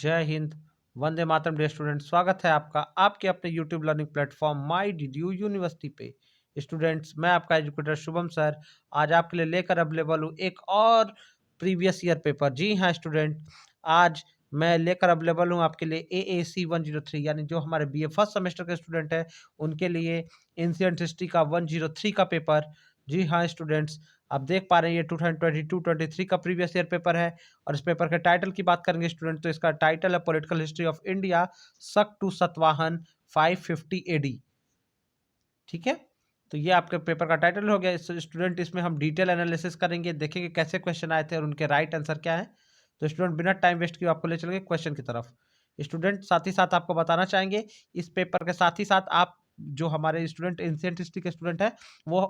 जय Hind, Vande Mataram dear student. स्वागत है आपका आपके अपने यूट्यूब लर्निंग प्लेटफॉर्म माई डीडीयू यूनिवर्सिटी पे। स्टूडेंट्स, मैं आपका एजुकेटर शुभम सर आज आपके लिए लेकर अवेलेबल हूँ एक और प्रीवियस ईयर पेपर। जी हाँ स्टूडेंट, आज मैं लेकर अवेलेबल हूँ आपके लिए AAC 103 यानी जो हमारे BA फर्स्ट सेमेस्टर के स्टूडेंट हैं उनके लिए एंशिएंट हिस्ट्री का 103 का पेपर। जी हाँ स्टूडेंट्स, आप देख पा रहे हैं ये 2022-23 का प्रीवियस ईयर पेपर है। और इस पेपर के टाइटल की बात करेंगे स्टूडेंट, तो इसका टाइटल है पॉलिटिकल हिस्ट्री ऑफ इंडिया शक टू सतवाहन 550 AD। ठीक है, तो ये आपके पेपर का टाइटल हो गया स्टूडेंट। इसमें हम डिटेल एनालिसिस करेंगे, देखेंगे कैसे क्वेश्चन आए थे और उनके राइट आंसर क्या है। तो स्टूडेंट बिना टाइम वेस्ट किए आपको ले चलेंगे क्वेश्चन की तरफ। स्टूडेंट साथ ही साथ आपको बताना चाहेंगे इस पेपर के साथ ही साथ आप जो हमारे स्टूडेंट एंशिएंट हिस्ट्री के स्टूडेंट हैं वो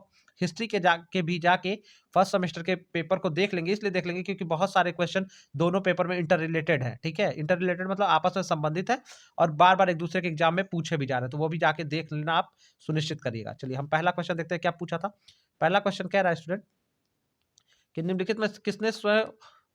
हिस्ट्री के जाके फर्स्ट सेमेस्टर के पेपर को देख लेंगे। इसलिए देख लेंगे क्योंकि बहुत सारे क्वेश्चन दोनों पेपर में इंटर रिलेटेड है। ठीक है, इंटर रिलेटेड मतलब आपस में संबंधित है और बार बार एक दूसरे के एग्जाम में पूछे भी जा रहे हैं, तो वो भी जाके देख लेना आप सुनिश्चित करिएगा। चलिए हम पहला क्वेश्चन देखते हैं क्या पूछा था। पहला क्वेश्चन कह रहा है स्टूडेंट कि निम्नलिखित में किसने स्वयं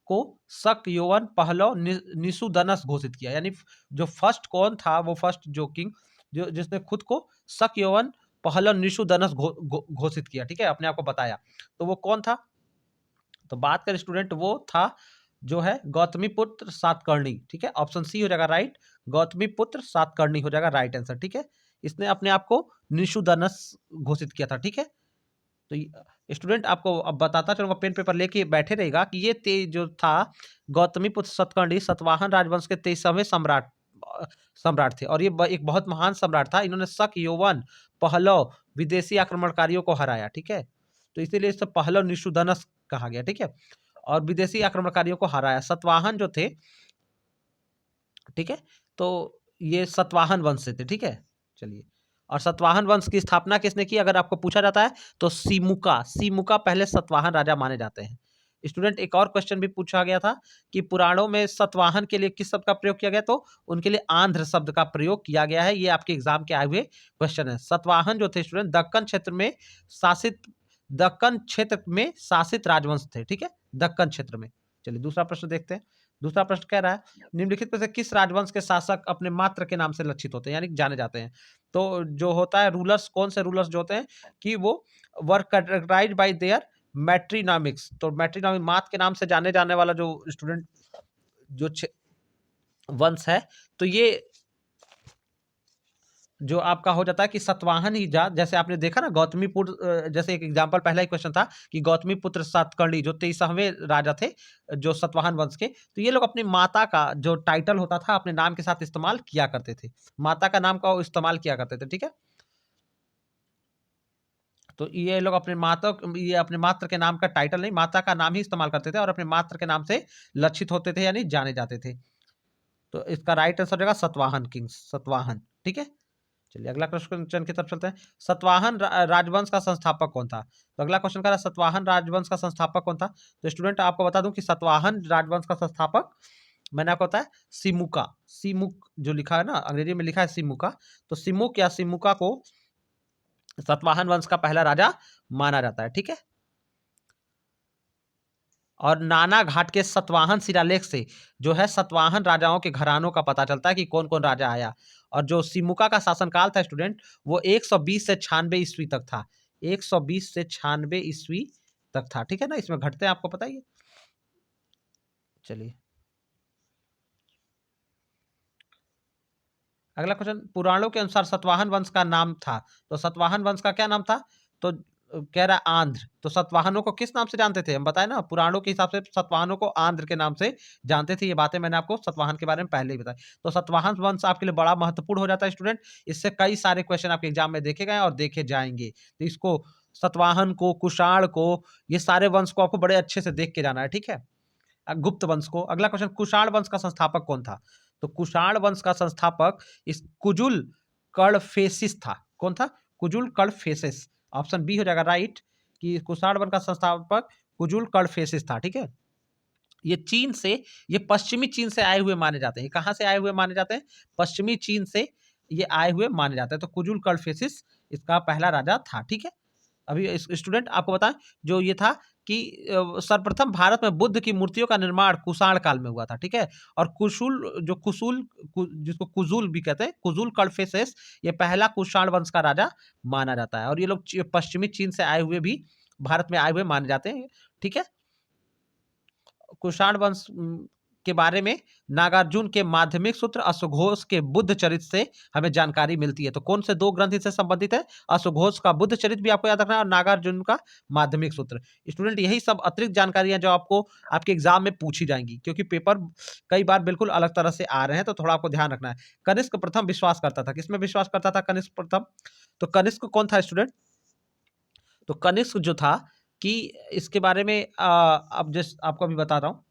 को शक यौवन पहलव निषुदनस घोषित किया। यानी जो फर्स्ट कौन था, वो फर्स्ट जो किंग जो जिसने खुद को शक यौवन पहलव निषुदनस घोषित किया। ठीक है, अपने आप को बताया, तो वो कौन था। तो बात करें स्टूडेंट, वो था जो है गौतमी पुत्र सातकर्णी। ठीक है, ऑप्शन सी हो जाएगा राइट, गौतमी पुत्र सातकर्णी हो जाएगा राइट आंसर। ठीक है, इसने अपने आप को निषुदनस घोषित किया था। ठीक है, तो स्टूडेंट आपको अब बताता चलूंगा, पेन पेपर लेके बैठे रहेगा कि ये जो था गौतमी पुत्र सातकर्णी सतवाहन राजवंश के 23वें सम्राट थे और ये एक बहुत महान सम्राट था। इन्होंने शक यौवन पहलव विदेशी आक्रमणकारियों को हराया। ठीक है, तो इसीलिए इसे पहलव निषुदनस कहा गया। ठीक है, और विदेशी आक्रमणकारियों को हराया। सतवाहन जो थे, ठीक है, तो ये सतवाहन वंश से थे। ठीक है, चलिए, और सतवाहन वंश की स्थापना किसने की अगर आपको पूछा जाता है तो सीमुका पहले सतवाहन राजा माने जाते हैं। स्टूडेंट एक और क्वेश्चन भी पूछा गया था कि पुराणों में सतवाहन के लिए किस शब्द का प्रयोग किया गया, तो उनके लिए आंध्र शब्द का प्रयोग किया गया है। ये आपके एग्जाम के आए हुए क्वेश्चन है। सतवाहन जो थे स्टूडेंट दक्कन क्षेत्र में शासित राजवंश थे। ठीक है, दक्कन क्षेत्र में। चलिए दूसरा प्रश्न देखते हैं। दूसरा प्रश्न कह रहा है निम्नलिखित में से किस राजवंश के शासक अपने मात्र के नाम से लक्षित होते हैं यानी जाने जाते हैं। तो जो होता है रूलर्स, कौन से रूलर्स जो होते हैं कि वो वर कैरेक्टराइज्ड बाय देयर मैट्रिनॉमिक्स। तो मैट्रिनॉमिक मात के नाम से जाने जाने वाला जो स्टूडेंट जो वंश है, तो ये जो आपका हो जाता है कि सतवाहन ही जात, जैसे आपने देखा ना गौतमीपुत्र, जैसे एक एग्जांपल पहला ही क्वेश्चन था कि गौतमी पुत्र सातकर्णी जो 23वें राजा थे जो सतवाहन वंश के, तो ये लोग अपनी माता का जो टाइटल होता था अपने नाम के साथ इस्तेमाल किया करते थे, माता का नाम का इस्तेमाल किया करते थे। ठीक है, तो ये लोग ये अपने मात्र के नाम का टाइटल नहीं, माता का नाम ही इस्तेमाल करते थे और अपने मात्र के नाम से लक्षित होते थे यानी जाने जाते थे। तो इसका राइट आंसर होगा सतवाहन किंग्स, सतवाहन। ठीक है, चलिए अगला क्वेश्चन की तरफ चलते हैं। सतवाहन राजवंश का संस्थापक कौन था। तो अगला क्वेश्चन का सतवाहन राजवंश का संस्थापक कौन था। तो स्टूडेंट आपको बता दूं कि सतवाहन राजवंश का संस्थापक मैंने आपको बताया सिमुक जो लिखा है ना, अंग्रेजी में लिखा है सिमुका, तो सिमुका को सतवाहन वंश का पहला राजा माना जाता है। ठीक है, और नाना घाट के सतवाहन शिलालेख से जो है सतवाहन राजाओं के घरानों का पता चलता है कि कौन कौन राजा आया। और जो सिमुका का शासनकाल था स्टूडेंट वो 120 से 96 ईस्वी तक था। 120 से 96 ईस्वी तक था। ठीक है ना, इसमें घटते हैं आपको पता ही है। चलिए अगला क्वेश्चन, पुराणों के अनुसार सतवाहन वंश का नाम था, तो सतवाहन वंश का क्या नाम था। तो कह रहा है आंध्र। तो सतवाहनों को किस नाम से जानते थे, हम बताए ना पुराणों के हिसाब से सतवाहनों को आंध्र के नाम से जानते थे। ये बातें मैंने आपको सतवाहन के बारे में पहले ही बताई। तो सतवाहन वंश आपके लिए बड़ा महत्वपूर्ण हो जाता है स्टूडेंट। इससे कई सारे क्वेश्चन आपके एग्जाम में देखे गए और देखे जाएंगे। तो इसको सतवाहन को, कुषाण को, ये सारे वंश को आपको बड़े अच्छे से देख के जाना है। ठीक है, गुप्त वंश को। अगला क्वेश्चन, कुषाण वंश का संस्थापक कौन था। तो कुषाण वंश का संस्थापक इस कुजुल कड़फेसिस था। कौन था, कुजुल कड़फेसिस। ऑप्शन बी हो जाएगा राइट कि कुषाण वंश का संस्थापक कुजुल कड़फेसिस था। ठीक है, ये चीन से, ये पश्चिमी चीन से आए हुए माने जाते हैं। कहां से आए हुए माने जाते हैं, पश्चिमी चीन से ये आए हुए माने जाते हैं। तो कुजुल कड़फेसिस इसका पहला राजा था। ठीक है, अभी स्टूडेंट आपको बताएं जो ये था कि सर्वप्रथम भारत में बुद्ध की मूर्तियों का निर्माण कुषाण काल में हुआ था, ठीक है। और जिसको कुजुल भी कहते हैं, कुजुल कड़फेसेस, ये पहला कुषाण वंश का राजा माना जाता है। और ये लोग पश्चिमी चीन से आए हुए भी भारत में आए हुए माने जाते हैं, ठीक है। कुषाण वंश के बारे में नागार्जुन के माध्यमिक सूत्र, अश्वघोष के बुद्ध चरित्र से हमें जानकारी मिलती है। तो कौन से दो ग्रंथ इससे संबंधित है? अश्वघोष का बुद्ध चरित्र भी आपको याद रखना है, और नागार्जुन का माध्यमिक सूत्र। स्टूडेंट, यही सब अतिरिक्त जानकारियां जो आपको आपके एग्जाम में पूछी जाएंगी, क्योंकि पेपर कई बार बिल्कुल अलग तरह से आ रहे हैं, तो थोड़ा आपको ध्यान रखना है। कनिष्क प्रथम विश्वास करता था, किसमें विश्वास करता था कनिष्क प्रथम? तो कनिष्क कौन था स्टूडेंट? तो कनिष्क जो था कि इसके बारे में अब जिस आपको अभी बता रहा हूं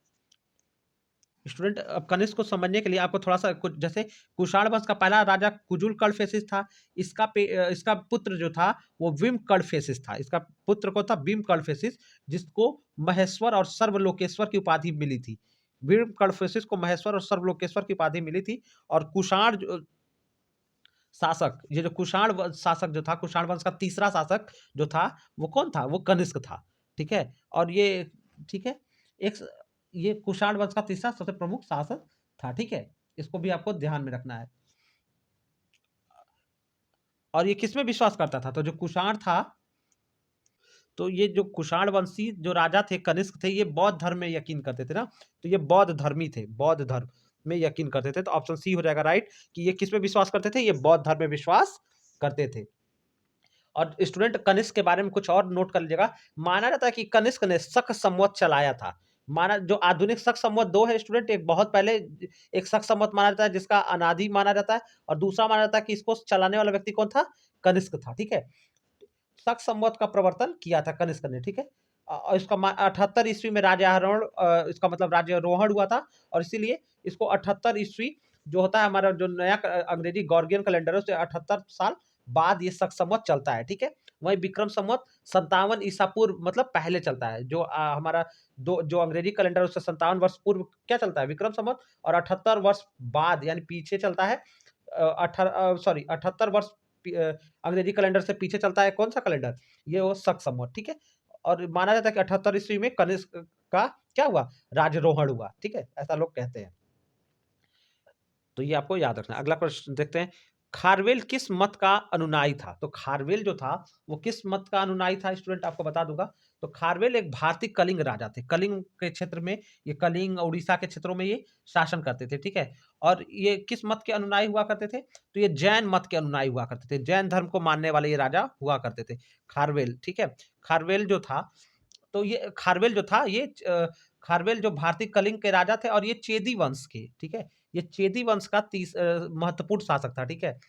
स्टूडेंट, अब कनिष्क को समझने के लिए आपको थोड़ा सा कुछ, जैसे कुषाण वंश का पहला राजा कुजुल कड़फेसिस था। इसका पुत्र जो था वो विम कड़फेसिस था। इसका पुत्र को था विम कड़फेसिस, जिसको महेश्वर और सर्वलोकेश्वर की उपाधि मिली थी। विम कड़फेसिस को महेश्वर और सर्वलोकेश्वर की उपाधि मिली थी। और कुषाण शासक, ये जो शासक जो था, कुषाण वंश का तीसरा शासक जो था, वो कौन था? वो कनिष्क था, ठीक है। और ये, ठीक है, एक ये कुषाण वंश का तीसरा सबसे प्रमुख शासक था, ठीक है। इसको भी आपको ध्यान में रखना है। और ये किसमें विश्वास करता था? तो जो कुषाण था, तो ये जो कुषाण वंशी जो राजा थे, कनिष्क थे, ये बौद्ध धर्म में यकीन करते थे ना। तो ये बौद्ध धर्मी थे, बौद्ध धर्म में यकीन करते थे। तो ऑप्शन सी हो जाएगा राइट, कि ये किस में विश्वास करते थे? ये बौद्ध धर्म में विश्वास करते थे। और स्टूडेंट, कनिष्क के बारे में कुछ और नोट कर लीजिएगा। माना जाता है कि कनिष्क ने शक संवत चलाया था। माना, जो आधुनिक शक संवत दो है स्टूडेंट, एक बहुत पहले एक शक संवत माना जाता है जिसका अनादि माना जाता है, और दूसरा माना जाता है कि इसको चलाने वाला व्यक्ति कौन था? कनिष्क था, ठीक है। शक संवत का प्रवर्तन किया था कनिष्क ने, ठीक है। और इसका 78 ईस्वी में राज्यारोहण, इसका मतलब राज्यारोहण हुआ था। और इसीलिए इसको 78 ईस्वी जो होता है, हमारा जो नया अंग्रेजी गॉर्गियन कैलेंडर है, उससे 78 साल बाद ये शक संवत चलता है, ठीक है। वही विक्रम संवत 57 ईसा पूर्व मतलब पहले चलता है। जो हमारा जो अंग्रेजी कैलेंडर, उससे 57 वर्ष पूर्व क्या चलता है? विक्रम संवत। और 78 वर्ष बाद यानी पीछे चलता है, 78 वर्ष अंग्रेजी कैलेंडर से पीछे चलता है कौन सा कैलेंडर? ये वो शक संवत, ठीक है। और माना जाता है कि 78 ईस्वी में कनिष्क का क्या हुआ? राजरोहण हुआ, ठीक है, ऐसा लोग कहते हैं। तो ये आपको याद रखना है। अगला प्रश्न देखते हैं, खारवेल किस मत का अनुनायी था? तो खारवेल जो था वो किस मत का अनुनायी था स्टूडेंट? आपको बता दूंगा। तो खारवेल एक भारतीय कलिंग राजा थे। कलिंग के क्षेत्र में, ये कलिंग उड़ीसा के क्षेत्रों में ये शासन करते थे, ठीक है। और ये किस मत के अनुनायी हुआ करते थे? तो ये जैन मत के अनुनायी हुआ करते थे। जैन धर्म को मानने वाले ये राजा हुआ करते थे, खारवेल, ठीक है। खारवेल जो था, तो ये खारवेल जो था, ये खारवेल जो भारतीय कलिंग के राजा थे, और ये चेदी वंश के, ठीक है। ये चेदी वंश का महत्वपूर्ण शासक था, ठीक है।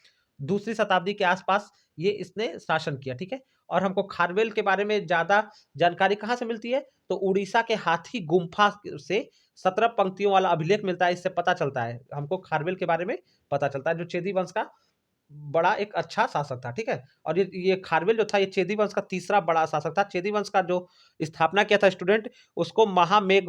दूसरी शताब्दी के आसपास ये इसने शासन किया, ठीक है। और हमको खारवेल के बारे में ज्यादा जानकारी कहाँ से मिलती है? तो उड़ीसा के हाथी गुम्फा से 17 पंक्तियों वाला अभिलेख मिलता है। इससे पता चलता है हमको खारवेल के बारे में पता चलता है, जो चेदी वंश का बड़ा एक अच्छा शासक था, ठीक है। और ये खारवेल जो था, ये चेदी वंश का तीसरा बड़ा शासक था। चेदी वंश का जो स्थापना किया था स्टूडेंट, उसको महामेघ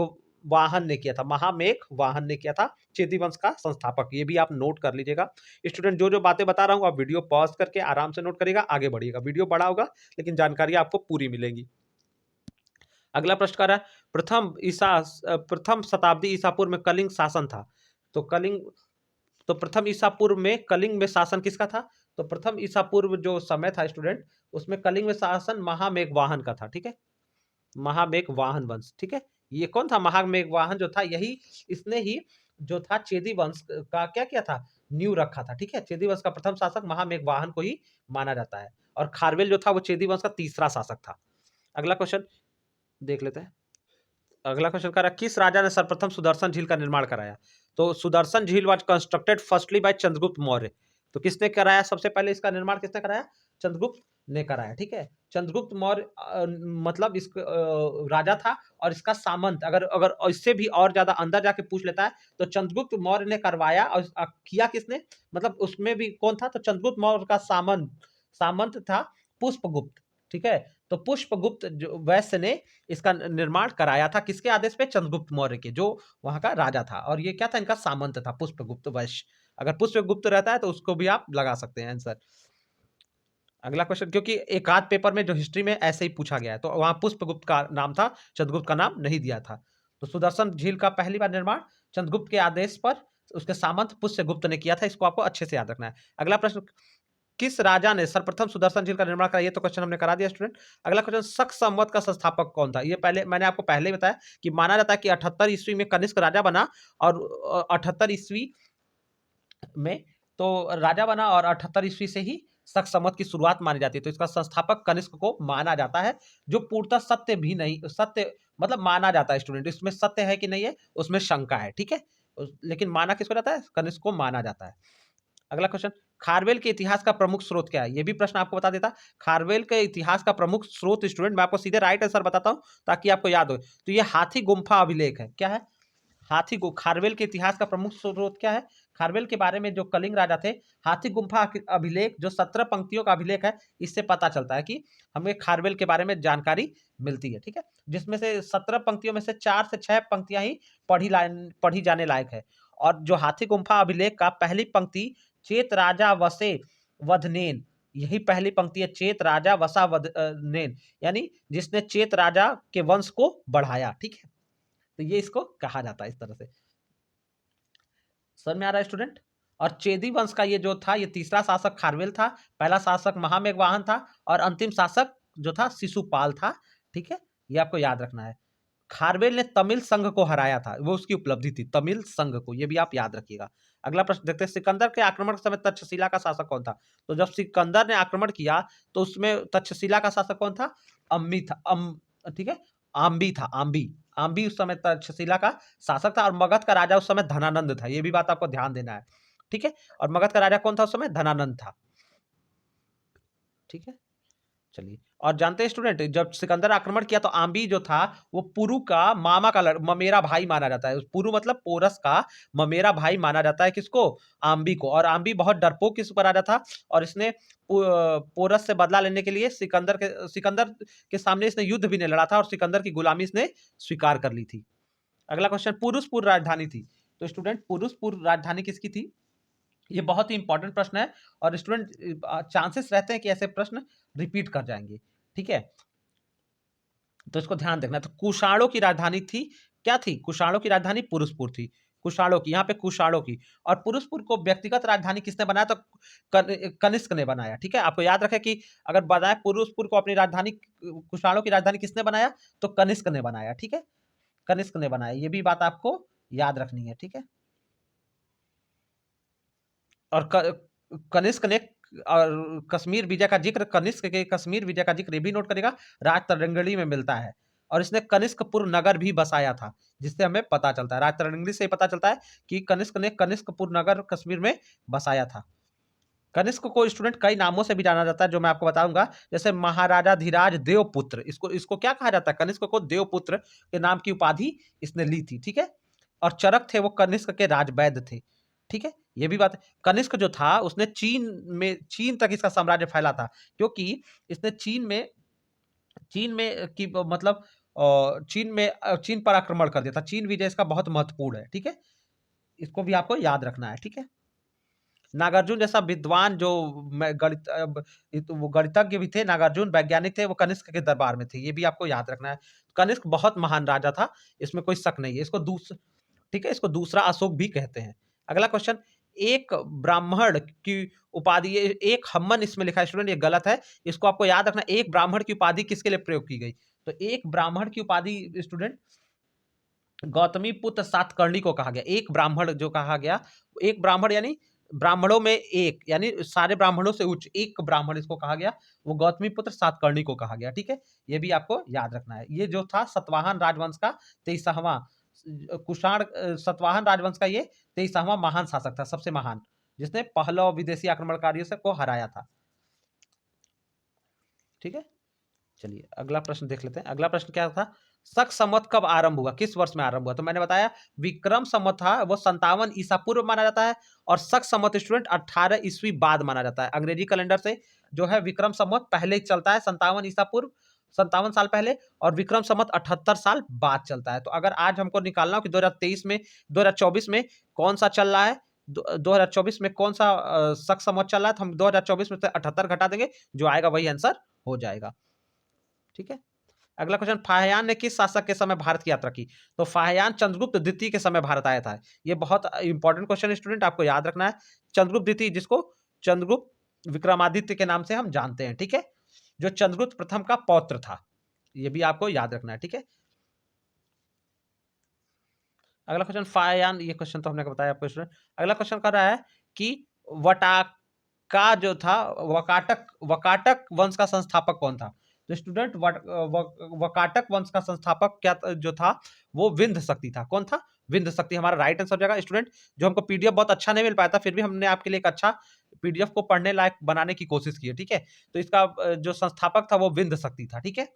वाहन ने किया था। महामेघ वाहन ने किया था, चेदी वंश का संस्थापक। ये भी आप नोट कर लीजिएगा स्टूडेंट। जो जो बातें बता रहा हूँ आप वीडियो पॉज करके आराम से नोट करिएगा, आगे बढ़िएगा। वीडियो बड़ा होगा लेकिन जानकारी आपको पूरी मिलेगी। अगला प्रश्न कर रहा है, प्रथम शताब्दी ईसा पूर्व में कलिंग शासन था। तो प्रथम ईसा पूर्व में कलिंग में शासन किसका था? तो प्रथम ईसा पूर्व जो समय था स्टूडेंट, उसमें कलिंग में शासन महामेघ वाहन का था, ठीक है। महामेघ वाहन वंश, ठीक है। ये कौन था? महामेघ वाहन जो था, यही इसने ही जो था चेदी वंश का क्या किया था? नींव रखा था, ठीक है। चेदी वंश का प्रथम शासक महामेघ वाहन को ही माना जाता है। और खारवेल जो था वो चेदी वंश का तीसरा शासक था। अगला क्वेश्चन देख लेते हैं। अगला क्वेश्चन कर रहा है, किस राजा ने सर्वप्रथम सुदर्शन झील का निर्माण कराया? तो सुदर्शन झील was constructed firstly by Chandragupta Maurya. तो किसने कराया? सबसे पहले इसका निर्माण किसने कराया? चंद्रगुप्त ने कराया, ठीक है। चंद्रगुप्त मौर्य मतलब इस राजा था, और इसका सामंत, अगर अगर इससे भी और ज्यादा अंदर जाके पूछ लेता है, तो चंद्रगुप्त मौर्य ने करवाया। और किया किसने? मतलब उसमें भी कौन था? तो चंद्रगुप्त मौर्य का सामंत सामंत था पुष्पगुप्त, ठीक है। तो पुष्पगुप्त जो वैश्य ने इसका निर्माण कराया था, किसके आदेश पे? चंद्रगुप्त मौर्य के, जो वहां का राजा था। और ये क्या था? इनका सामंत था, पुष्पगुप्त वैश्य। अगर पुष्पगुप्त रहता है तो उसको भी आप लगा सकते हैं आंसर। अगला क्वेश्चन, क्योंकि एक आध पेपर में जो हिस्ट्री में ऐसे ही पूछा गया है, तो वहां पुष्पगुप्त का नाम था, चंद्रगुप्त का नाम नहीं दिया था। तो सुदर्शन झील का पहली बार निर्माण चंद्रगुप्त के आदेश पर उसके सामंत पुष्यगुप्त ने किया था। इसको आपको अच्छे से याद रखना है। अगला प्रश्न, किस राजा ने सर्वप्रथम सुदर्शन झील का निर्माण कराया? ये तो क्वेश्चन हमने करा दिया स्टूडेंट। अगला क्वेश्चन, शक संवत का संस्थापक कौन था? ये पहले मैंने आपको पहले ही बताया कि माना जाता है कि 78 ईस्वी में कनिष्क राजा बना, और 78 ईस्वी में तो राजा बना, और 78 ईस्वी से ही शक संवत की शुरुआत मानी जाती है। तो इसका संस्थापक कनिष्क को माना जाता है, जो पूर्णतः सत्य भी नहीं, सत्य मतलब माना जाता है स्टूडेंट, इसमें सत्य है कि नहीं है उसमें शंका है, ठीक है। लेकिन माना किसको जाता है? कनिष्क को माना जाता है। अगला क्वेश्चन, खारवेल के इतिहास का प्रमुख स्रोत क्या है? ये भी प्रश्न आपको बता देता। खारवेल के इतिहास का प्रमुख स्रोत स्टूडेंट, मैं आपको सीधे राइट आंसर बताता हूं ताकि आपको याद हो। तो ये हाथी गुम्फा अभिलेख है। क्या है? हाथी को खारवेल के इतिहास का प्रमुख स्रोत क्या है? खारवेल के बारे में जो कलिंग राजा थे, हाथी गुम्फा अभिलेख जो 17 पंक्तियों का अभिलेख है, इससे पता चलता है कि हमें खारवेल के बारे में जानकारी मिलती है, ठीक है। जिसमें से 17 पंक्तियों में से 4 से 6 पंक्तियां ही पढ़ी जाने लायक है। और जो हाथी गुम्फा अभिलेख का पहली पंक्ति, चेत राजा वसे वधनेन, यही पहली पंक्ति है, चेत राजा वसा नेन, यानी जिसने चेत राजा के वंश को बढ़ाया, ठीक है। तो ये इसको कहा जाता है इस तरह से। समझ में आ रहा है स्टूडेंट? और चेदी वंश का ये जो था, ये तीसरा शासक खारवेल था, पहला शासक महामेघवाहन था, और अंतिम शासक जो था शिशुपाल था, ठीक है। ये आपको याद रखना है। खारवेल ने तमिल संघ को हराया था, वो उसकी उपलब्धि थी, तमिल संघ को, ये भी आप याद रखिएगा। अगला प्रश्न देखते हैं, सिकंदर के आक्रमण के समय तक्षशिला का शासक कौन था? तो जब सिकंदर ने आक्रमण किया तो उसमें तक्षशिला का शासक कौन था? अम्मी था, ठीक है, आम्बी था, आम्बी। आम्बी उस समय तक्षशिला का शासक था, और मगध का राजा उस समय धनानंद था। ये भी बात आपको ध्यान देना है, ठीक है। और मगध का राजा कौन था उस समय? धनानंद था, ठीक है। चलिए, और जानते हैं स्टूडेंट, जब सिकंदर आक्रमण किया तो आम्बी जो था वो पुरु का मामा का ममेरा भाई माना जाता है। पुरु मतलब पोरस का ममेरा भाई माना जाता है, किसको? आम्बी को। और आम्बी बहुत डरपोक किस पर आ रहा था, और इसने पोरस से बदला लेने के लिए सिकंदर के सामने इसने युद्ध भी नहीं लड़ा था, और सिकंदर की गुलामी इसने स्वीकार कर ली थी। अगला क्वेश्चन, पुरुषपुर राजधानी थी। तो स्टूडेंट, पुरुषपुर राजधानी किसकी थी? ये बहुत ही इंपॉर्टेंट प्रश्न है, और स्टूडेंट चांसेस रहते हैं कि ऐसे प्रश्न रिपीट कर जाएंगे, ठीक है। तो इसको ध्यान देखना। तो कुषाणों की राजधानी थी, क्या थी? कुषाणों की राजधानी पुरुषपुर थी। कुषाणों की, यहाँ पे कुषाणों की। और पुरुषपुर को व्यक्तिगत राजधानी किसने बनाया? तो कनिष्क ने बनाया, ठीक है। आपको याद रखे कि अगर बताए पुरुषपुर को अपनी राजधानी, कुषाणों की राजधानी किसने बनाया? तो कनिष्क ने बनाया, ठीक है। कनिष्क ने बनाया, ये भी बात आपको याद रखनी है, ठीक है। और कनिष्क ने, और कश्मीर विजय का जिक्र, कनिष्क के कश्मीर विजय का जिक्र ये भी नोट करेगा, राज तरंगड़ी में मिलता है। और इसने कनिष्कपुर नगर भी बसाया था, जिससे हमें पता चलता है, राज तरंगड़ी से पता चलता है कि कनिष्क ने कनिष्कपुर नगर कश्मीर में बसाया था। कनिष्क को स्टूडेंट कई नामों से भी जाना जाता है, जो मैं आपको बताऊंगा। जैसे महाराजा धीराज देवपुत्र, इसको इसको क्या कहा जाता है? कनिष्क को देवपुत्र के नाम की उपाधि इसने ली थी, ठीक है। और चरक थे वो कनिष्क के राजवैद्य थे, ठीक है। ये भी बात है। कनिष्क जो था उसने चीन तक इसका साम्राज्य फैला था, क्योंकि इसने चीन में की मतलब चीन पर आक्रमण कर दिया था। चीन विजय इसका बहुत महत्वपूर्ण है, ठीक है। इसको भी आपको याद रखना है, ठीक है। नागार्जुन जैसा विद्वान जो वो गणितज्ञ भी थे, नागार्जुन वैज्ञानिक थे, वो कनिष्क के दरबार में थे। ये भी आपको याद रखना है। कनिष्क बहुत महान राजा था, इसमें कोई शक नहीं है। ठीक है, इसको दूसरा अशोक भी कहते हैं। अगला क्वेश्चन, एक ब्राह्मण की उपाधि, एक हमन इसमें लिखा है स्टूडेंट, ये गलत है। इसको आपको याद रखना, एक ब्राह्मण की उपाधि किसके लिए प्रयोग की गई? तो एक ब्राह्मण की उपाधि स्टूडेंट गौतमी पुत्र सातकर्णी को कहा गया। एक ब्राह्मण जो कहा गया, एक ब्राह्मण यानी ब्राह्मणों में एक, यानी सारे ब्राह्मणों से उच्च एक ब्राह्मण इसको कहा गया, वो गौतमी पुत्र सातकर्णी को कहा गया, ठीक है। ये भी आपको याद रखना है। ये जो था सतवाहन राजवंश का 23वां, सतवाहन राजवंश का ये 23वां महान शासक था, सबसे महान, जिसने पहलव विदेशी आक्रमणकारियों से को हराया था, ठीक है। चलिए अगला प्रश्न देख लेते हैं। अगला प्रश्न क्या था? शक संवत कब आरंभ हुआ, किस वर्ष में आरंभ हुआ? तो मैंने बताया विक्रम संवत था, वो 57 ईसा पूर्व माना जाता है, और शक संवत स्टूडेंट 18 ईस्वी बाद माना जाता है। अंग्रेजी कैलेंडर से जो है विक्रम संवत पहले चलता है, 57 ईसा पूर्व, 57 साल पहले, और विक्रम संवत 78 साल बाद चलता है। तो अगर आज हमको निकालना हो कि 2023 में, 2024 में कौन सा चल रहा है, 2024 में कौन सा शक समझ चल रहा है, तो हम 2024 में से 78 घटा देंगे, जो आएगा वही आंसर हो जाएगा। ठीक है, अगला क्वेश्चन, फाहियान ने किस शासक के समय भारत की यात्रा की? तो फाहियान चंद्रगुप्त द्वितीय के समय भारत आया था। ये बहुत इंपॉर्टेंट क्वेश्चन है स्टूडेंट, आपको याद रखना है। चंद्रगुप्त द्वितीय, जिसको चंद्रगुप्त विक्रमादित्य के नाम से हम जानते हैं। ठीक है, जो चंद्रगुप्त प्रथम का पौत्र था, ये भी आपको याद रखना है। ठीक है, अगला क्वेश्चन, फाहियान, ये क्वेश्चन तो हमने बताया आपको स्टूडेंट। अगला क्वेश्चन कर रहा है कि वटाका जो था, वकाटक वकाटक वंश का संस्थापक कौन था? तो स्टूडेंट, वकाटक वंश का संस्थापक क्या जो था, वो विंध्य शक्ति था। कौन था? विंध्य शक्ति हमारा राइट आंसर हो जाएगा स्टूडेंट। जो हमको पीडीएफ बहुत अच्छा नहीं मिल पाया था, फिर भी हमने आपके लिए एक अच्छा पीडीएफ को पढ़ने लायक बनाने की कोशिश की है। ठीक है, तो इसका जो संस्थापक था वो विंध्य शक्ति था। ठीक है,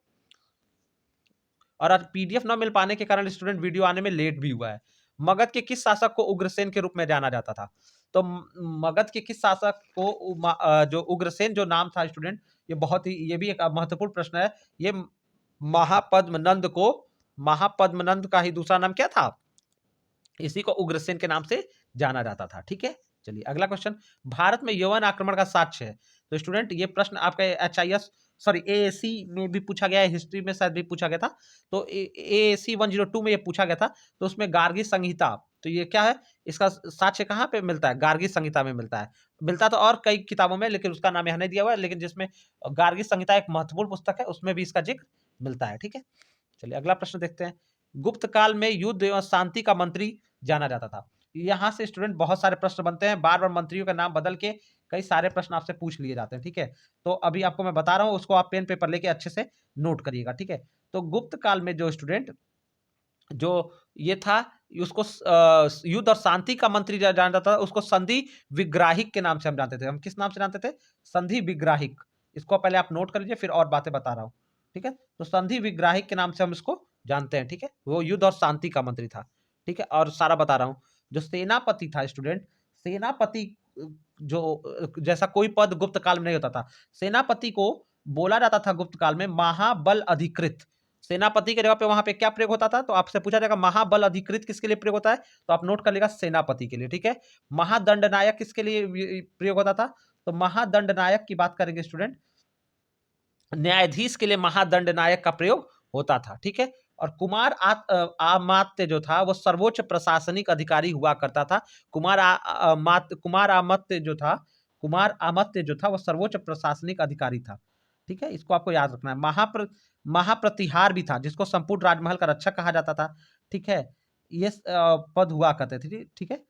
और आज पीडीएफ न मिल पाने के कारण स्टूडेंट वीडियो आने में लेट भी हुआ है। मगध के किस शासक को उग्रसेन के रूप में जाना जाता था? तो मगध के किस शासक को जो उग्रसेन जो नाम था स्टूडेंट, ये बहुत ही, ये भी एक महत्वपूर्ण प्रश्न है। ये महापद्मनंद को, महापद्मनंद का ही दूसरा नाम क्या था? इसी को उग्रसेन के नाम से जाना जाता था। ठीक है, चलिए अगला क्वेश्चन, भारत में यौवन आक्रमण का साक्ष्य है। तो स्टूडेंट, ये प्रश्न आपका एचआईएस सॉरी एएससी में भी पूछा गया है, हिस्ट्री में शायद भी पूछा गया था। तो एएससी 102 में ये पूछा गया था। तो उसमें गार्गी संहिता, तो ये क्या है, इसका साक्ष्य कहाँ पे मिलता है? गार्गी संहिता में मिलता है। मिलता तो और कई किताबों में, लेकिन उसका नाम यहाँ नहीं दिया हुआ है, लेकिन जिसमें गार्गी संहिता एक महत्वपूर्ण पुस्तक है, उसमें भी इसका जिक्र मिलता है। ठीक है, चलिए अगला प्रश्न देखते हैं। गुप्त काल में युद्ध एवं शांति का मंत्री जाना जाता था। यहाँ से स्टूडेंट बहुत सारे प्रश्न बनते हैं, बार बार मंत्रियों का नाम बदल के कई सारे प्रश्न आपसे पूछ लिए जाते हैं। ठीक है, तो अभी आपको मैं बता रहा हूँ, उसको आप पेन पेपर लेके अच्छे से नोट करिएगा। ठीक है, तो गुप्त काल में जो स्टूडेंट जो ये था, उसको युद्ध और शांति का मंत्री जाना जाता था, उसको संधि विग्राहिक के नाम से हम जानते थे। हम किस नाम से जानते थे? संधि विग्राहिक। इसको पहले आप नोट कर लीजिए, फिर और बातें बता रहा हूँ। ठीक है, तो संधि विग्राहिक के नाम से हम इसको जानते हैं। ठीक है, वो युद्ध और शांति का मंत्री था। ठीक है, और सारा बता रहा हूँ। जो सेनापति था स्टूडेंट, सेनापति जो जैसा कोई पद गुप्त काल में नहीं होता था, सेनापति को बोला जाता था गुप्त काल में महाबल अधिकृत। सेनापति के जगह पे वहां पे क्या प्रयोग होता था? तो आपसे पूछा जाएगा महाबल अधिकृत किसके लिए प्रयोग होता है? तो आप नोट कर लेगा, सेनापति के लिए। ठीक है, महादंडनायक किसके लिए प्रयोग होता था? तो महादंडनायक की बात करेंगे स्टूडेंट, न्यायाधीश के लिए महादंडनायक का प्रयोग होता था। ठीक है, और आमात्य जो था वो सर्वोच्च प्रशासनिक अधिकारी हुआ करता था। कुमार आमत्य जो था वो सर्वोच्च प्रशासनिक अधिकारी था। ठीक है, इसको आपको याद रखना है। महाप्रतिहार भी था, जिसको संपूर्ण राजमहल का रक्षक कहा जाता था। ठीक है, ये पद हुआ करते थे। ठीक है,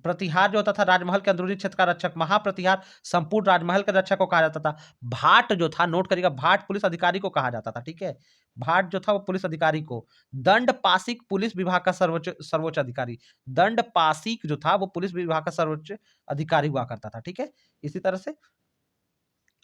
प्रतिहार जो होता था राजमहल के अंदरूनी क्षेत्र का रक्षक, महाप्रतिहार संपूर्ण राजमहल के रक्षक को कहा जाता था। भाट जो था, नोट करिएगा, भाट पुलिस अधिकारी को कहा जाता था। ठीक है, भाट जो था वो पुलिस अधिकारी को। दंड पासिक पुलिस विभाग का सर्वोच्च सर्वोच्च अधिकारी, दंड पासिक जो था वो पुलिस विभाग का सर्वोच्च अधिकारी हुआ करता था। ठीक है, इसी तरह से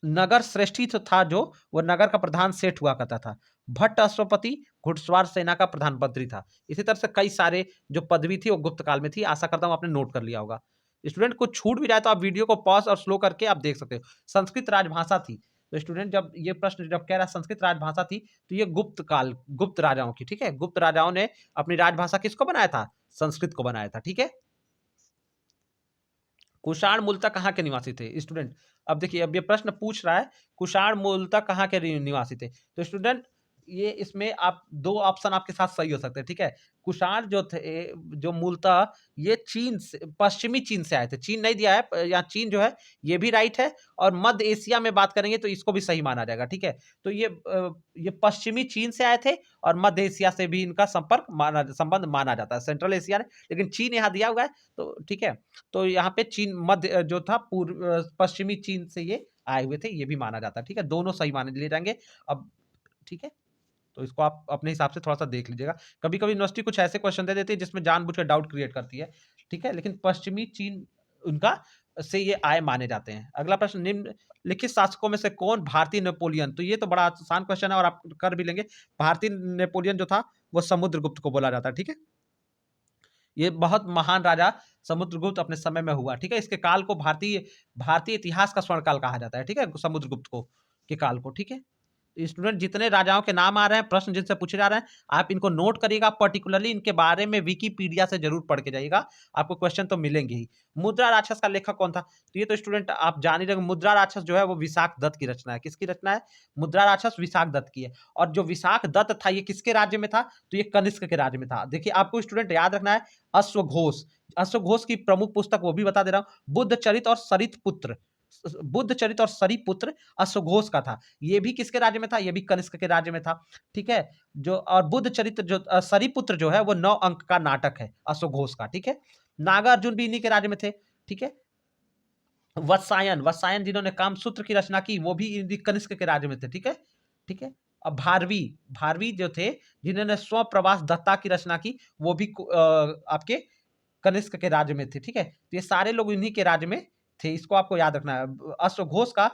नगर श्रेष्ठी तो था, जो वो नगर का प्रधान सेठ हुआ करता था। भट्ट अश्वपति घुड़सवार सेना का प्रधानमंत्री था। इसी तरह से कई सारे जो पदवी थी वो गुप्त काल में थी। आशा करता हूं आपने नोट कर लिया होगा। स्टूडेंट, कुछ छूट भी जाए तो आप वीडियो को पॉज और स्लो करके आप देख सकते हो। संस्कृत राजभाषा थी। तो स्टूडेंट, जब ये प्रश्न जब कह रहा है संस्कृत राजभाषा थी, तो ये गुप्त काल, गुप्त राजाओं की। ठीक है, गुप्त राजाओं ने अपनी राजभाषा किसको बनाया था? संस्कृत को बनाया था। ठीक है, कुषाण मूलतः कहाँ के निवासी थे स्टूडेंट? अब देखिए, अब ये प्रश्न पूछ रहा है कुषाण मूलतः कहाँ के निवासी थे। तो स्टूडेंट, ये इसमें आप दो ऑप्शन आपके साथ सही हो सकते हैं। ठीक है, कुषाण जो थे, जो मूलतः ये चीन से, पश्चिमी चीन से आए थे। चीन नहीं दिया है या चीन जो है, ये भी राइट है। और मध्य एशिया में बात करेंगे तो इसको भी सही माना जाएगा। ठीक है, तो ये पश्चिमी चीन से आए थे, और मध्य एशिया से भी इनका संबंध माना जाता है। सेंट्रल एशिया ने, लेकिन चीन यहाँ दिया हुआ है। तो ठीक है, तो यहाँ पे चीन मध्य जो था पूर्व पश्चिमी चीन से ये आए हुए थे, ये भी माना जाता है। ठीक है, दोनों सही माने लिए जाएंगे अब। ठीक है, तो इसको आप अपने हिसाब से थोड़ा सा देख लीजिएगा। कभी कभी यूनिवर्सिटी कुछ ऐसे क्वेश्चन दे देती है जिसमें जानबूझ कर डाउट क्रिएट करती है। ठीक है, लेकिन पश्चिमी चीन उनका से ये आए माने जाते हैं। अगला प्रश्न, निम्नलिखित शासकों में से कौन भारतीय नेपोलियन? तो ये तो बड़ा आसान क्वेश्चन है और आप कर भी लेंगे। भारतीय नेपोलियन जो था वो समुद्रगुप्त को बोला जाता है। ठीक है, ये बहुत महान राजा समुद्रगुप्त अपने समय में हुआ। ठीक है, इसके काल को भारतीय भारतीय इतिहास का स्वर्ण काल कहा जाता है। ठीक है, समुद्रगुप्त को के काल को। ठीक है, स्टूडेंट जितने राजाओं के नाम आ रहे हैं, प्रश्न जिनसे पूछे जा रहे हैं, आप इनको नोट करिएगा, पर्टिकुलरली इनके बारे में विकिपीडिया से जरूर पढ़ के जाइएगा, आपको क्वेश्चन तो मिलेंगे ही। मुद्रा राक्षस का लेखक कौन था? तो ये तो स्टूडेंट आप जान ही रहे, मुद्रा राक्षस जो है वो विशाख दत्त की रचना है। किसकी रचना है? मुद्रा राक्षस विशाख दत्त की है। और जो विशाख दत्त था ये किसके राज्य में था? तो ये कनिष्क के राज्य में था। देखिए आपको स्टूडेंट याद रखना है अश्वघोष, अश्वघोष की प्रमुख पुस्तक वो भी बता दे रहा हूं, बुद्ध चरित और सरित पुत्र, बुद्ध चरित और सरिपुत्र अश्वघोष का था। ये भी किसके राज्य में था? ये भी कनिष्क के राज्य में था। ठीक है, जो और बुद्ध चरित्र जो सरिपुत्र जो है वो 9 अंक का नाटक है अश्वघोष का। ठीक है, नागार्जुन भी इन्हीं के राज्य में थे। ठीक है, वत्सायन, वत्सायन जिन्होंने कामसूत्र की रचना की वो भी इन्हीं कनिष्क के राज्य में थे। ठीक है, ठीक है। अब भारवी, भारवी जो थे जिन्होंने स्वप्रवास दत्ता की रचना की वो भी आपके कनिष्क के राज्य में थे। ठीक है, तो ये सारे लोग इन्हीं के राज्य में थे, इसको आपको याद रखना है अश्वघोष का।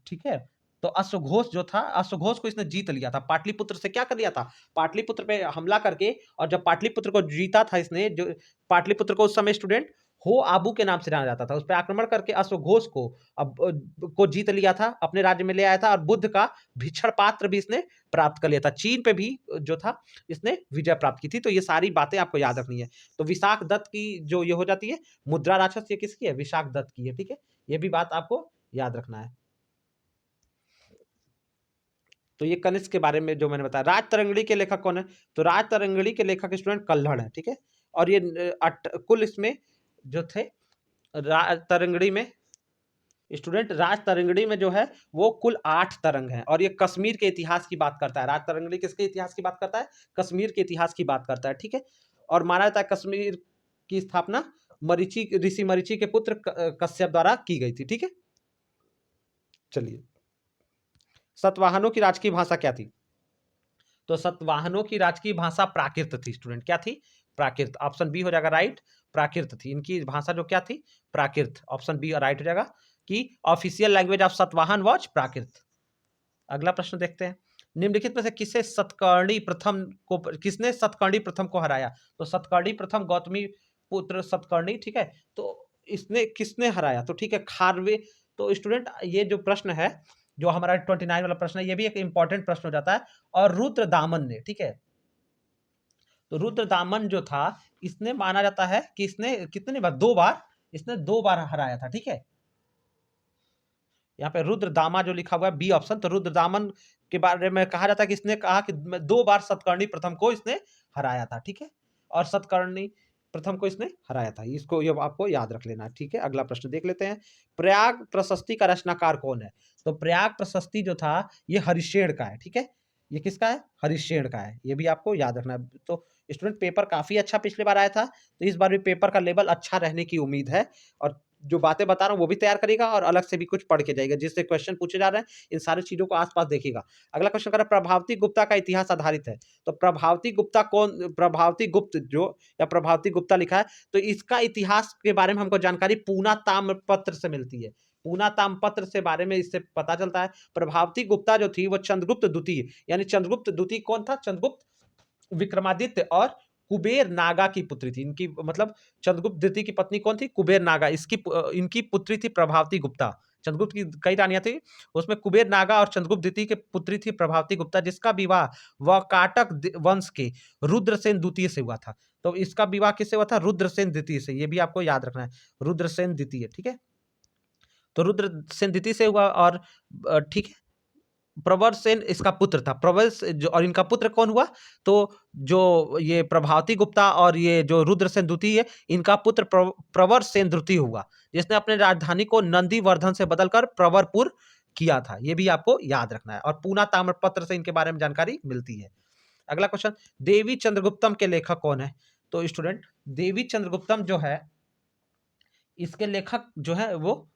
ठीक है, तो अश्वघोष जो था, अश्वघोष को इसने जीत लिया था, पाटलिपुत्र से क्या कर लिया था? पाटलिपुत्र पे हमला करके, और जब पाटलिपुत्र को जीता था इसने, जो पाटलिपुत्र को उस समय स्टूडेंट हो आबू के नाम से जाना जाता था, उस पर आक्रमण करके अश्वघोष को को जीत लिया था, अपने राज्य में ले आया था, और बुद्ध का भिक्षण पात्र भी इसने प्राप्त कर लिया था। चीन पे भी जो था इसने विजय प्राप्त की थी। तो ये सारी बातें आपको याद रखनी है। तो विशाख दत्त की जो ये हो जाती है मुद्रा राक्षस, ये किसकी है? विशाख दत्त की है। ठीक है, ये भी बात आपको याद रखना है। तो ये कनिष्क के बारे में जो मैंने बताया। राज तरंगिणी के लेखक कौन है? तो राज तरंगिणी के लेखक स्टूडेंट कल्हड़ है। ठीक है, और ये कुल इसमें जो थे राज तरंगिणी में, स्टूडेंट राज तरंगिणी में जो है वो कुल 8 तरंग हैं, और ये कश्मीर के इतिहास की बात करता है। राज तरंगिणी किसके इतिहास की बात करता है? कश्मीर के इतिहास की बात करता है। ठीक है, और माना जाता है कश्मीर की स्थापना मरीचि, ऋषि मरीचि के पुत्र कश्यप द्वारा की गई थी। ठीक है, चलिए, सतवाहनों की राजकीय भाषा क्या थी? तो सतवाहनों की राजकीय भाषा प्राकृत थी। स्टूडेंट क्या थी? प्राकृत। ऑप्शन बी हो जाएगा राइट, प्राकृत थी इनकी भाषा जो क्या थी? प्राकृत। ऑप्शन बी राइट हो जाएगा कि official language of Satavahana was Prakrit. अगला प्रश्न देखते हैं, निम्नलिखित में से किसे सतकर्णी प्रथम को, किसने सतकर्णी प्रथम को हराया? तो सतकर्णी प्रथम गौतमी पुत्र सतकर्णी। ठीक है, तो इसने किसने हराया? तो ठीक है, खारवे। तो स्टूडेंट ये जो प्रश्न है, जो हमारा 29 वाला प्रश्न है, ये भी एक इंपॉर्टेंट प्रश्न हो जाता है। और रुद्र दामन ने, ठीक है, तो रुद्र दामन जो था इसने माना जाता है कि इसने कितनी बार? 2 बार, इसने 2 बार हराया था। ठीक है, यहाँ पे रुद्रदामा जो लिखा हुआ है बी ऑप्शन, तो रुद्रदामन के बारे में कहा जाता है कि इसने कहा कि 2 बार सतकर्णी प्रथम को इसने हराया था। ठीक है, और सतकर्णी प्रथम को इसने हराया था, इसको ये आपको याद रख लेना है। ठीक है, अगला प्रश्न देख लेते हैं, प्रयाग प्रशस्ति का रचनाकार कौन है? तो प्रयाग प्रशस्ति जो था ये हरिशेण का है। ठीक है, ये किसका है? हरिशेण का है, ये भी आपको याद रखना है। तो स्टूडेंट पेपर काफी अच्छा पिछले बार आया था, तो इस बार भी पेपर का लेवल अच्छा रहने की उम्मीद है, और जो बातें बता रहा हूँ वो भी तैयार करेगा, और अलग से भी कुछ पढ़ के जाएगा, जिससे क्वेश्चन पूछे जा रहे हैं इन सारी चीजों को आसपास देखिएगा। अगला क्वेश्चन कर रहा है, प्रभावती गुप्ता का इतिहास आधारित है। तो प्रभावती गुप्ता कौन? प्रभावती गुप्त जो, या प्रभावती गुप्ता लिखा है, तो इसका इतिहास के बारे में हमको जानकारी पूना ताम्रपत्र से मिलती है। पूना ताम्रपत्र से बारे में इससे पता चलता है। प्रभावती गुप्ता जो थी वो चंद्रगुप्त द्वितीय, यानी चंद्रगुप्त द्वितीय कौन था? चंद्रगुप्त विक्रमादित्य और कुबेर नागा की पुत्री थी। इनकी मतलब चंद्रगुप्त द्वितीय की पत्नी कौन थी? कुबेर नागा। इनकी पुत्री थी प्रभावती गुप्ता। चंद्रगुप्त की कई रानियां थी, उसमें कुबेर नागा और चंद्रगुप्त द्वितीय की पुत्री थी प्रभावती गुप्ता, जिसका विवाह वकाटक वंश के रुद्रसेन द्वितीय से हुआ था। तो इसका विवाह किससे हुआ था? रुद्रसेन द्वितीय से, ये भी आपको याद रखना है, रुद्रसेन द्वितीय। ठीक है, तो रुद्रसेन द्वितीय से हुआ, और ठीक है, प्रवर सेन इसका पुत्र था, प्रवर जो, और इनका पुत्र कौन हुआ? तो जो ये प्रभावती गुप्ता और ये जो रुद्रसेन द्वितीय है, इनका पुत्र प्रवर सेन द्वितीय हुआ, जिसने अपने राजधानी को नंदीवर्धन से बदलकर प्रवरपुर किया था। ये भी आपको याद रखना है, और पूना ताम्रपत्र से इनके बारे में जानकारी मिलती है। अगला क्वेश्चन, देवी चंद्रगुप्तम के लेखक कौन है? तो स्टूडेंट देवी चंद्रगुप्तम जो है, इसके लेखक जो है वो,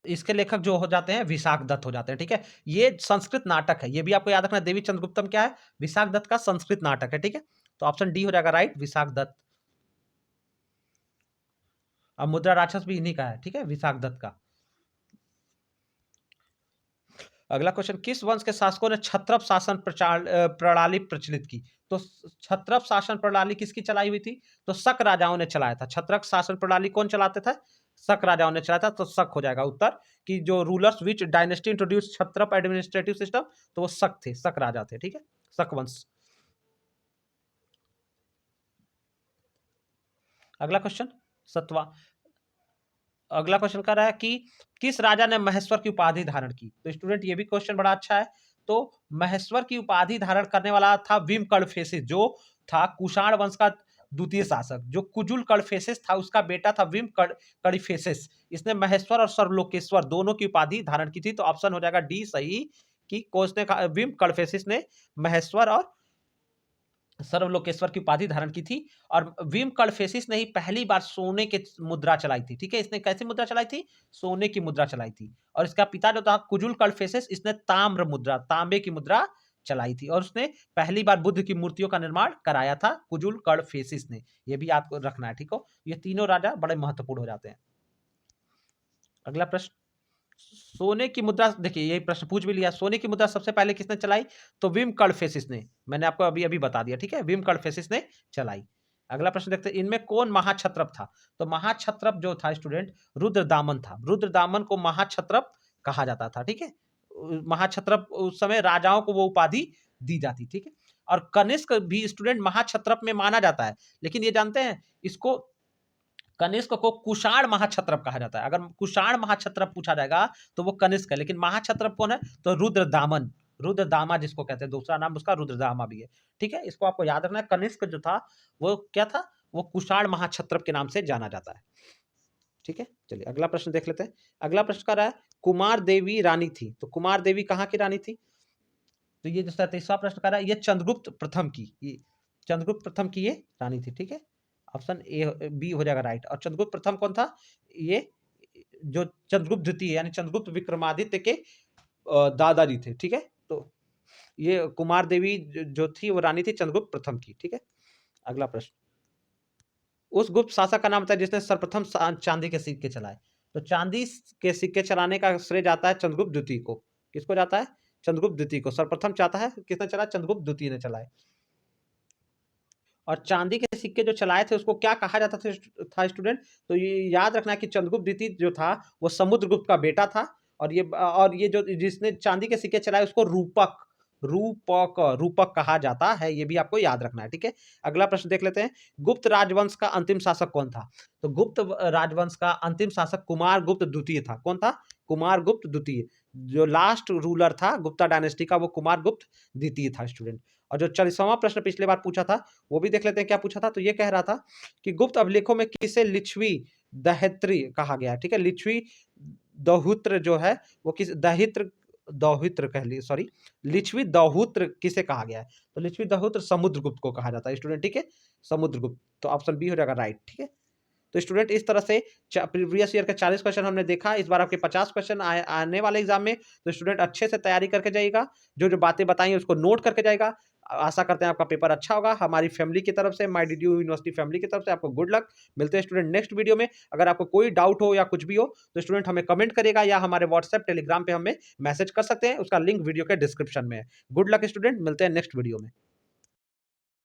इसके लेखक जो हो जाते हैं विशाख दत्त हो जाते हैं। ठीक है, ये संस्कृत नाटक है, ये भी आपको याद रखना है। देवी चंद्रगुप्तम क्या है? विशाख दत्त का संस्कृत नाटक है। ठीक है, तो ऑप्शन डी हो जाएगा राइट, विशाख दत्त। अब मुद्रा राक्षस भी इन्हीं का है। ठीक है, विशाख दत्त का। अगला क्वेश्चन, किस वंश के शासकों ने छत्रप शासन प्रणाली प्रचलित की? तो छत्रप शासन प्रणाली किसकी चलाई हुई थी? तो शक राजाओं ने चलाया था। छत्रप शासन प्रणाली कौन चलाते थे? शक राजाओं ने चलाया था, तो शक हो जाएगा उत्तर कि जो rulers which dynasty introduce Kshatrap administrative system, तो वो शक थे, शक राजा थे, ठीक है, शक वंश। अगला क्वेश्चन, सतवा, अगला क्वेश्चन कर रहा है कि किस राजा ने महेश्वर की उपाधि धारण की। तो स्टूडेंट ये भी क्वेश्चन बड़ा अच्छा है। तो महेश्वर की उपाधि धारण करने वाला था विम कड़फेसिस, जो था कुषाण वंश का द्वितीय शासक। जो कुजुल कड़फेसिस था उसका बेटा था विम कड़फेसिस। इसने महेश्वर और सर्वलोकेश्वर दोनों की उपाधि धारण की थी। तो ऑप्शन हो जाएगा डी सही, कि कोच ने कहा विम कड़फेसिस ने महेश्वर और सर्वलोकेश्वर की उपाधि धारण की थी। और विम कड़फेसिस ने ही पहली बार सोने की मुद्रा चलाई थी, ठीक है। इसने कैसी मुद्रा चलाई थी? सोने की मुद्रा चलाई थी। और इसका पिता जो था कुजुल कड़फेसिस, इसने ताम्र मुद्रा, तांबे की मुद्रा चलाई थी। और उसने पहली बार बुद्ध की मूर्तियों का निर्माण कराया था, कुजुल कड़फेसिस ने। यह भी आपको रखना है, ठीक हो। ये तीनों राजा बड़े महत्वपूर्ण हो जाते हैं। अगला प्रश्न, सोने की मुद्रा, देखिए यही प्रश्न पूछ भी लिया, सोने की मुद्रा सबसे पहले किसने चलाई? तो विम कड़फेसिस ने, मैंने आपको अभी अभी बता दिया, ठीक है, विम कड़फेसिस ने चलाई। अगला प्रश्न देखते हैं, इनमें कौन महाक्षत्रप था? तो महाक्षत्रप जो था स्टूडेंट, रुद्रदामन था। रुद्रदामन को महाक्षत्रप कहा जाता था, ठीक है। महाक्षत्रप उस समय राजाओं को वो उपाधि दी जाती, ठीक है। और कनिष्क भी स्टूडेंट महाक्षत्रप में माना जाता है, लेकिन ये जानते हैं इसको, कनिष्क को कुषाण महाक्षत्रप कहा जाता है। अगर कुषाण महाक्षत्रप पूछा जाएगा तो वो कनिष्क है, लेकिन महाक्षत्रप कौन है? तो रुद्रदामन, रुद्रदामा जिसको कहते हैं, दूसरा नाम उसका रुद्रदामा भी है, ठीक है। इसको आपको याद रखना है। कनिष्क जो था वो क्या था? वो कुषाण महाक्षत्रप के नाम से जाना जाता है, ठीक है। चलिए अगला प्रश्न देख लेते हैं। अगला प्रश्न कर रहा है, कुमार देवी रानी थी। तो कुमार देवी कहाँ की रानी थी? तो ये जो 37वां प्रश्न कर रहा है, ये चंद्रगुप्त प्रथम की, ये चंद्रगुप्त प्रथम की ये रानी थी, ठीक है। ऑप्शन ए बी हो जाएगा राइट। और चंद्रगुप्त प्रथम कौन था? ये जो चंद्रगुप्त द्वितीय यानी चंद्रगुप्त विक्रमादित्य के दादाजी थे, ठीक है। तो ये कुमार देवी जो थी वो रानी थी चंद्रगुप्त प्रथम की, ठीक है। अगला प्रश्न, उस गुप्त शासक का नाम बताइए जिसने सर्वप्रथम चांदी के सिक्के चलाए। तो चांदी के सिक्के चलाने का श्रेय जाता है चंद्रगुप्त द्वितीय को। किसको जाता है? चंद्रगुप्त द्वितीय को सर्वप्रथम चाहता है, किसने चलाया? चंद्रगुप्त द्वितीय ने चलाए। और चांदी के सिक्के जो चलाए थे उसको क्या कहा जाता था स्टूडेंट? तो ये याद रखना है कि चंद्रगुप्त द्वितीय जो था वो समुद्रगुप्त का बेटा था। और ये जो जिसने चांदी के सिक्के चलाए उसको रूपक, रूपक कहा जाता है। ये भी आपको याद रखना है, ठीक है। अगला प्रश्न देख लेते हैं, गुप्त राजवंश का अंतिम शासक कौन था? तो गुप्त राजवंश का अंतिम शासक कुमार गुप्त द्वितीय था। कौन था? कुमार गुप्त द्वितीय। जो लास्ट रूलर था गुप्ता डायनेस्टी का वो कुमार गुप्त द्वितीय था स्टूडेंट। और जो 40वां प्रश्न पिछले बार पूछा था वो भी देख लेते हैं क्या पूछा था। तो ये कह रहा था कि गुप्त अभिलेखों में किसे लिच्छवी दहित्री कहा गया है, ठीक है। लिच्छवी दहुत्र जो है वो किस दहित्र, दौहित्र कह ली, सॉरी, लिच्छवी दहुत्र किसे कहा गया है? तो लिच्छवी दहुत्र समुद्रगुप्त को कहा जाता है स्टूडेंट, ठीक है, समुद्रगुप्त। तो ऑप्शन बी हो जाएगा राइट, ठीक है। तो स्टूडेंट इस तरह से प्रीवियस ईयर के 40 क्वेश्चन हमने देखा। इस बार आपके 50 क्वेश्चन आने वाले एग्जाम में। तो स्टूडेंट अच्छे से तैयारी करके जाइएगा, जो जो बातें बताई उसको नोट करके जाएगा। आशा करते हैं आपका पेपर अच्छा होगा। हमारी फैमिली की तरफ से, माय डीडीयू यूनिवर्सिटी फैमिली की तरफ से आपको गुड लक। मिलते हैं स्टूडेंट नेक्स्ट वीडियो में। अगर आपको कोई डाउट हो या कुछ भी हो तो स्टूडेंट हमें कमेंट करेगा या हमारे व्हाट्सएप टेलीग्राम पे हमें मैसेज कर सकते हैं। उसका लिंक वीडियो के डिस्क्रिप्शन में है। गुड लक स्टूडेंट, मिलते हैं नेक्स्ट वीडियो में।